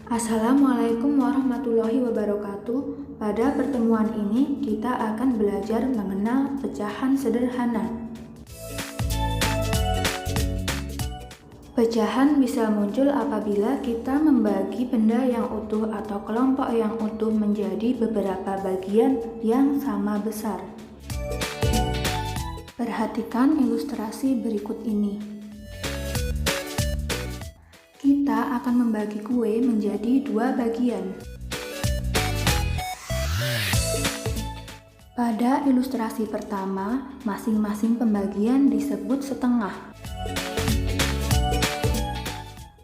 Assalamualaikum warahmatullahi wabarakatuh. Pada pertemuan ini kita akan belajar mengenal pecahan sederhana. Pecahan bisa muncul apabila kita membagi benda yang utuh atau kelompok yang utuh menjadi beberapa bagian yang sama besar. Perhatikan ilustrasi berikut ini. Kita akan membagi kue menjadi dua bagian. Pada ilustrasi pertama, masing-masing pembagian disebut setengah.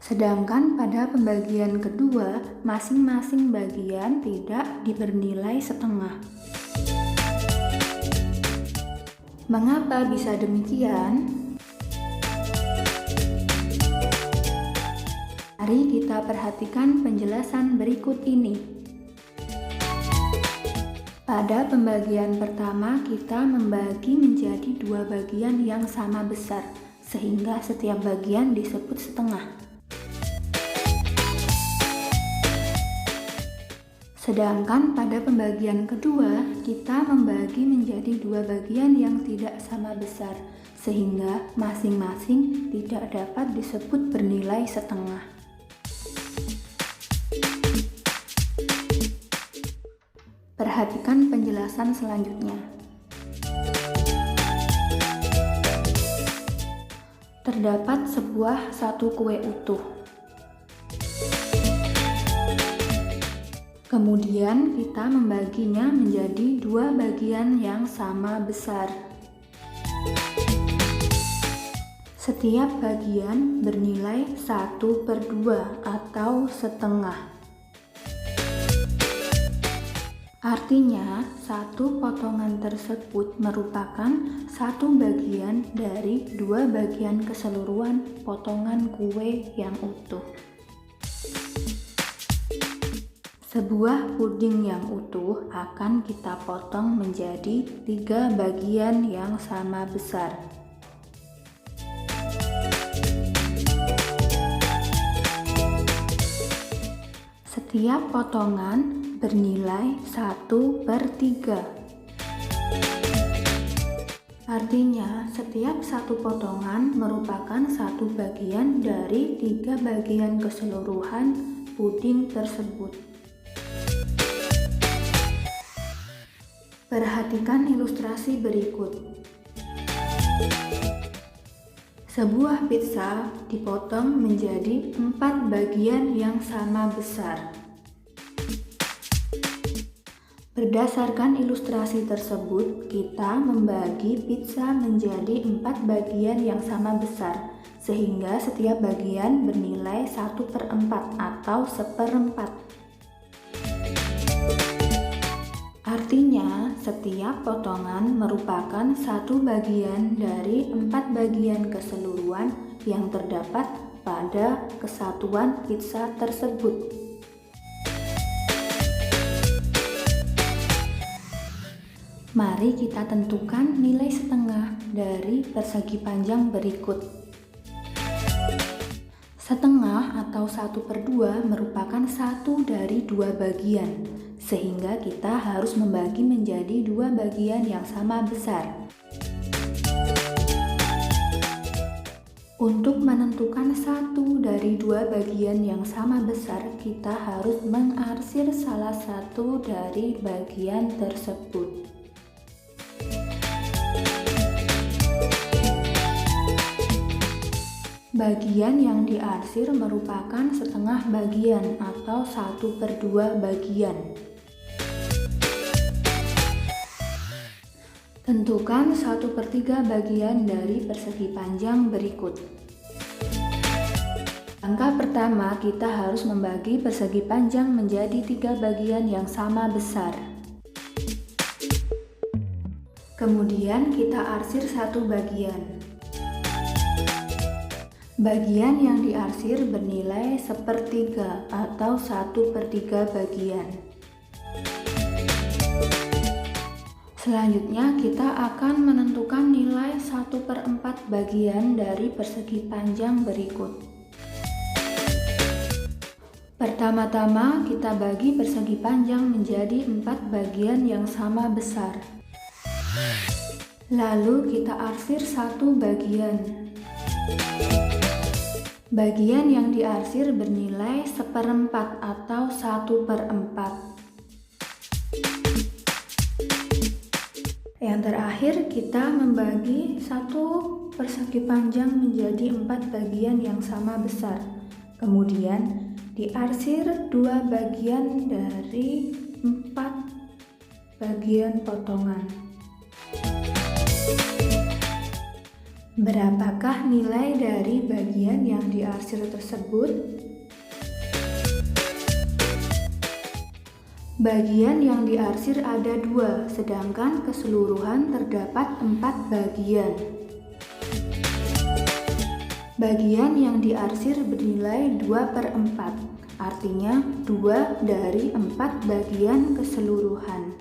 Sedangkan pada pembagian kedua, masing-masing bagian tidak bernilai setengah. Mengapa bisa demikian? Mari kita perhatikan penjelasan berikut ini. Pada pembagian pertama, kita membagi menjadi dua bagian yang sama besar, sehingga setiap bagian disebut setengah. Sedangkan pada pembagian kedua, kita membagi menjadi dua bagian yang tidak sama besar, sehingga masing-masing tidak dapat disebut bernilai setengah. Perhatikan penjelasan selanjutnya. Terdapat satu kue utuh. Kemudian kita membaginya menjadi dua bagian yang sama besar. Setiap bagian bernilai 1/2 atau setengah. Artinya, satu potongan tersebut merupakan satu bagian dari dua bagian keseluruhan potongan kue yang utuh. Sebuah puding yang utuh akan kita potong menjadi 3 bagian yang sama besar. Setiap potongan bernilai 1/3. Artinya, setiap satu potongan merupakan satu bagian dari 3 bagian keseluruhan puding tersebut. Perhatikan ilustrasi berikut. Sebuah pizza dipotong menjadi 4 bagian yang sama besar. Berdasarkan ilustrasi tersebut, kita membagi pizza menjadi 4 bagian yang sama besar, sehingga setiap bagian bernilai 1/4 atau 1/4. Artinya, setiap potongan merupakan satu bagian dari 4 bagian keseluruhan yang terdapat pada kesatuan pizza tersebut. Mari kita tentukan nilai setengah dari persegi panjang berikut. Setengah atau 1/2 merupakan satu dari dua bagian, sehingga kita harus membagi menjadi dua bagian yang sama besar. Untuk menentukan satu dari dua bagian yang sama besar, kita harus mengarsir salah satu dari bagian tersebut. Bagian yang diarsir merupakan setengah bagian atau 1/2 bagian. Tentukan 1/3 bagian dari persegi panjang berikut. Langkah pertama, kita harus membagi persegi panjang menjadi 3 bagian yang sama besar. Kemudian kita arsir satu bagian. Bagian yang diarsir bernilai 1/3 atau 1/3 bagian. Selanjutnya kita akan menentukan nilai 1/4 bagian dari persegi panjang berikut. Pertama-tama kita bagi persegi panjang menjadi 4 bagian yang sama besar. Lalu kita arsir satu bagian. Bagian yang diarsir bernilai 1/4 atau 1/4. Yang terakhir kita membagi satu persegi panjang menjadi 4 bagian yang sama besar. Kemudian diarsir 2 bagian dari 4 bagian potongan. Berapakah nilai dari bagian yang diarsir tersebut? Bagian yang diarsir ada 2, sedangkan keseluruhan terdapat 4 bagian. Bagian yang diarsir bernilai 2/4, artinya 2 dari 4 bagian keseluruhan.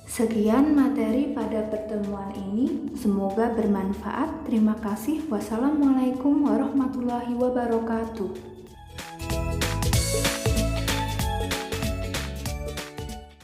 Sekian materi pada pertemuan ini, semoga bermanfaat. Terima kasih. Wassalamualaikum warahmatullahi wabarakatuh.